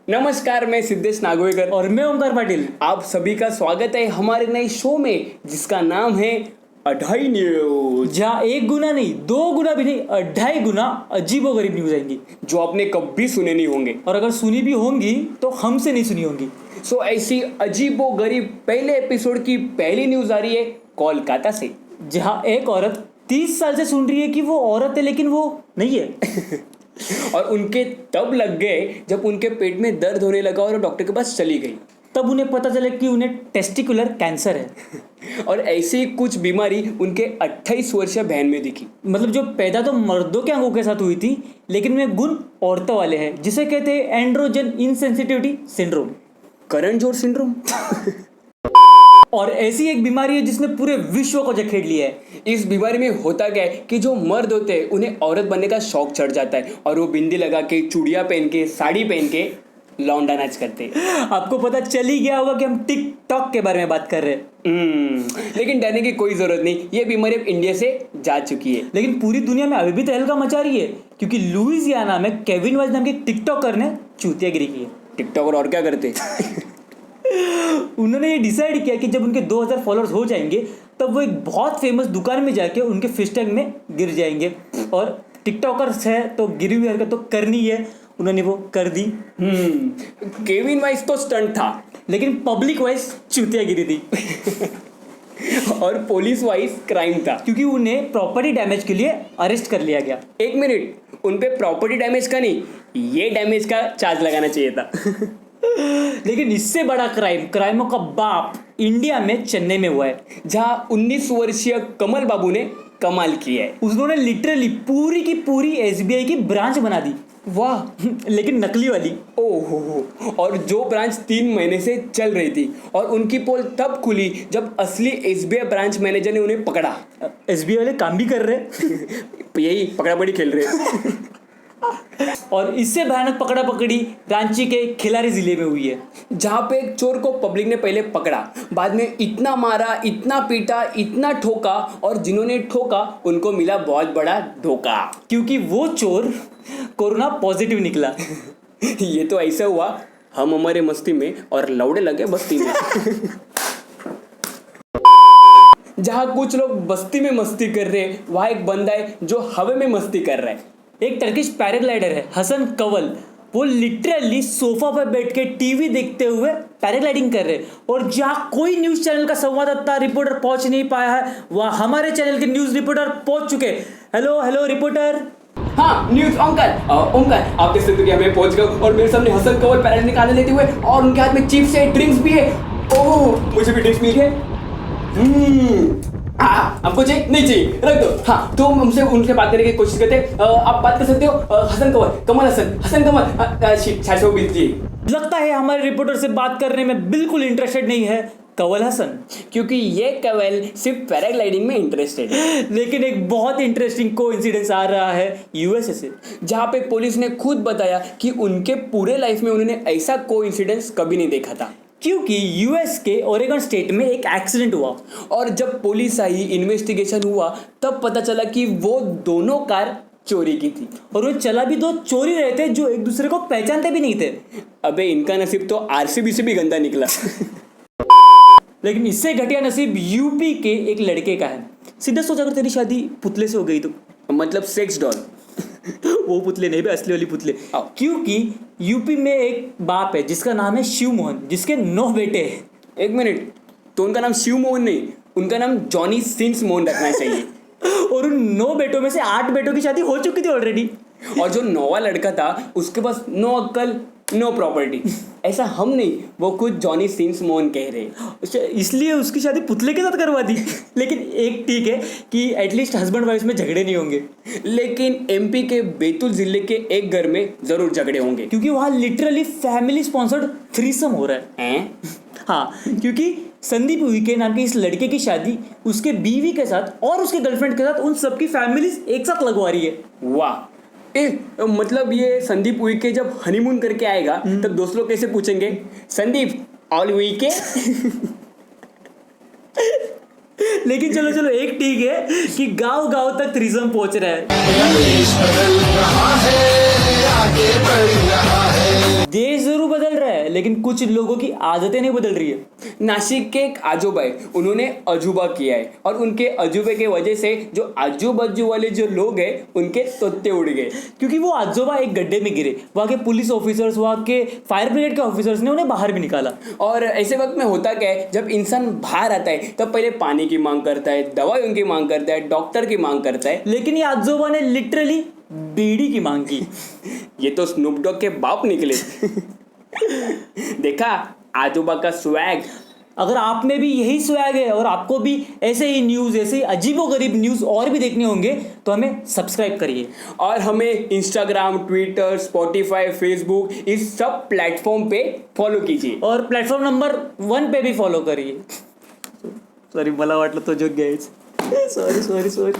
नमस्कार, मैं सिद्धेश नागवेकर और मैं ओमकार पाटिल। आप सभी का स्वागत है हमारे नए शो में जिसका नाम है अढ़ाई न्यूज, जहाँ 1 गुना नहीं 2 गुना भी नहीं 2.5 गुना अजीबोगरीब न्यूज आएंगी जो आपने कभी सुने नहीं होंगे। और अगर सुनी भी होंगी तो हमसे नहीं सुनी होंगी। सो ऐसी अजीबोगरीब पहले एपिसोड की पहली न्यूज आ रही है कोलकाता से, जहाँ एक औरत 30 साल से सुन रही है कि वो औरत है लेकिन वो नहीं है। और उनके तब लग गए जब उनके पेट में दर्द होने लगा और डॉक्टर के पास चली गई। तब उन्हें पता चला कि उन्हें टेस्टिकुलर कैंसर है। और ऐसी ही कुछ बीमारी उनके 28 वर्षीय बहन में दिखी। मतलब जो पैदा तो मर्दों के अंगों के साथ हुई थी लेकिन वे गुण औरतों वाले हैं, जिसे कहते हैं androgen insensitivity syndrome, Karan Johar syndrome. और ऐसी एक बीमारी है जिसने पूरे विश्व को जखेड़ लिया है। इस बीमारी में होता क्या है कि जो मर्द होते हैं उन्हें औरत बनने का शौक चढ़ जाता है और वो बिंदी लगा के, चूड़ियाँ पहन के, साड़ी पहन के लौंडा नाच करते हैं। आपको पता चल ही गया होगा कि हम टिकटॉक के बारे में बात कर रहे हैं। लेकिन डरने की कोई जरूरत नहीं, ये बीमारी अब इंडिया से जा चुकी है। लेकिन पूरी दुनिया में अभी भी तहलका मचा रही है क्योंकि लुइसियाना में केविन वाइज नाम के टिकटॉकर ने चूतियागिरी की है। टिकटॉकर और क्या करते? उन्होंने ये डिसाइड किया कि जब उनके 2000 फॉलोअर्स हो जाएंगे तब वो एक बहुत फेमस दुकान में जाके उनके फिश टैंक में गिर जाएंगे। और टिकटॉकर्स है तो गिरी हुई हरकत तो करनी है, उन्होंने वो कर दी। केविन वाइज तो स्टंट था लेकिन पब्लिक वाइज चूतियागिरी थी। और पुलिस वाइज क्राइम था क्योंकि उन्हें प्रॉपर्टी डैमेज के लिए अरेस्ट कर लिया गया। एक मिनट, उन पे प्रॉपर्टी डैमेज का नहीं, ये डैमेज का चार्ज लगाना चाहिए था। लेकिन इससे बड़ा क्राइमों का बाप इंडिया में चेन्नई में हुआ है, जहाँ 19 वर्षीय कमल बाबू ने कमाल किया है। उन्होंने लिटरली पूरी की पूरी एसबीआई की ब्रांच बना दी। वाह। लेकिन नकली वाली। ओहो। और जो ब्रांच 3 महीने से चल रही थी और उनकी पोल तब खुली जब असली एसबीआई ब्रांच मैनेजर ने उन्हें पकड़ा। एसबीआई वाले काम भी कर रहे यही पकड़ा पकड़ी खेल रहे। और इससे भयानक पकड़ा पकड़ी रांची के खिलारी जिले में हुई है, जहाँ पे एक चोर को पब्लिक ने पहले पकड़ा, बाद में इतना मारा, इतना पीटा, इतना ठोका और जिन्होंने ठोका उनको मिला बहुत बड़ा धोखा, क्योंकि वो चोर कोरोना पॉजिटिव निकला। ये तो ऐसा हुआ हम हमारे मस्ती में और लौड़े लगे बस्ती में। जहाँ कुछ लोग बस्ती में मस्ती कर रहे हैं वहाँ एक बंदा है जो हवा में मस्ती कर रहा है। एक टर्किश पैराग्लाइडर है हसन कवल, वो लिटरली सोफा पर बैठ के टीवी देखते हुए पैराग्लाइडिंग कर रहे हैं। और जहाँ कोई न्यूज चैनल का संवाददाता रिपोर्टर पहुंच नहीं पाया है वहाँ हमारे चैनल के न्यूज रिपोर्टर पहुंच चुके। Hello hello reporter. हाँ, न्यूज ओमकार आप देख सकते हो कि मैं पहुंच गया और मेरे सामने हसन कवल पैराग्लाइडिंग निकालने लेते हुए और उनके हाथ में चिप्स है, ड्रिंक्स भी है। ओह, मुझे भी ड्रिंक्स मिल गए। आपको चाहिए? नहीं चाहिए, रख दो। हाँ, तो हमसे उनसे बात करने की कोशिश करते हैं। आप बात कर सकते हो हसन कमल हसन कमल शायद वो बिजी। लगता है हमारे रिपोर्टर से बात करने में बिल्कुल इंटरेस्टेड नहीं है कवल हसन, क्योंकि ये कवल सिर्फ पैराग्लाइडिंग में इंटरेस्टेड है। लेकिन एक बहुत इंटरेस्टिंग कोइंसिडेंस आ रहा है यूएसए से, जहाँ पे पुलिस ने खुद बताया कि उनके पूरे लाइफ में उन्होंने ऐसा कोइंसिडेंस कभी नहीं देखा था। क्योंकि यूएस के ओरेगन स्टेट में एक एक्सीडेंट हुआ और जब पुलिस आई, इन्वेस्टिगेशन हुआ, तब पता चला कि वो दोनों कार चोरी की थी। और वो चला भी 2 चोरी रहे थे जो एक दूसरे को पहचानते भी नहीं थे। अबे इनका नसीब तो आरसीबी से भी गंदा निकला। लेकिन इससे घटिया नसीब यूपी के एक लड़के का है। सीधा सोच, अगर तेरी शादी पुतले से हो गई तो, मतलब सेक्स डॉल। वो पुतले नहीं, असली वाली पुतले। क्योंकि यूपी में एक बाप है जिसका नाम है शिव मोहन, जिसके 9 बेटे हैं। एक मिनट, तो उनका नाम शिव मोहन नहीं, उनका नाम जॉनी सिंस मोहन रखना चाहिए। और उन 9 बेटों में से 8 बेटों की शादी हो चुकी थी ऑलरेडी। और जो 9वां लड़का था उसके पास नो अक्ल, नो प्रॉपर्टी। ऐसा हम नहीं, वो खुद जॉनी सिंस मोहन कह रहे, इसलिए उसकी शादी पुतले के साथ करवा दी। लेकिन एक ठीक है कि एटलीस्ट हस्बैंड वाइफ में झगड़े नहीं होंगे। लेकिन एमपी के बैतूल जिले के एक घर में जरूर झगड़े होंगे, क्योंकि वहाँ लिटरली फैमिली स्पॉन्सर्ड थ्रीसम हो रहा है। हाँ, क्योंकि संदीप उइके नाम के इस लड़के की शादी उसके बीवी के साथ और उसके गर्लफ्रेंड के साथ उन सबकी फैमिलीज एक साथ लगवा रही है। वाह। मतलब ये संदीप उइके जब हनीमून करके आएगा तब दोस्त लोग कैसे पूछेंगे, संदीप ऑल उइके? लेकिन चलो एक ठीक है कि गांव गांव तक थ्रीसम पहुंच रहा है। आगे बढ़ रहा है। देश जरूर बदल रहा है लेकिन कुछ लोगों की आदतें नहीं बदल रही है। नासिक के एक आजोबा है, उन्होंने अजूबा किया है और उनके अजूबे के वजह से जो आजू बाजू वाले जो लोग हैं उनके तोते उड़ गए, क्योंकि वो आजोबा एक गड्ढे में गिरे। वहाँ के पुलिस ऑफिसर्स, वहाँ के फायर ब्रिगेड के ऑफिसर्स ने उन्हें बाहर भी निकाला। और ऐसे वक्त में होता क्या है, जब इंसान बाहर आता है तब पहले पानी की मांग करता है, दवाइयों की मांग करता है, डॉक्टर की मांग करता है, लेकिन ये आजोबा ने लिटरली बीड़ी की मांग की। ये तो स्नूप डॉग के बाप निकले। देखा आजोबा का स्वैग। अगर आप में भी यही स्वैग है और आपको भी ऐसे ही न्यूज़, ऐसे ही अजीबोगरीब न्यूज़ और भी देखने होंगे तो हमें सब्सक्राइब करिए और हमें इंस्टाग्राम, ट्विटर, स्पॉटिफाई, फेसबुक इस सब प्लेटफॉर्म पे फॉलो कीजिए और प्लेटफॉर्म नंबर 1 पे भी फॉलो करिए। सॉरी, मला वाटलं तो जोक घ्यायचं। सॉरी।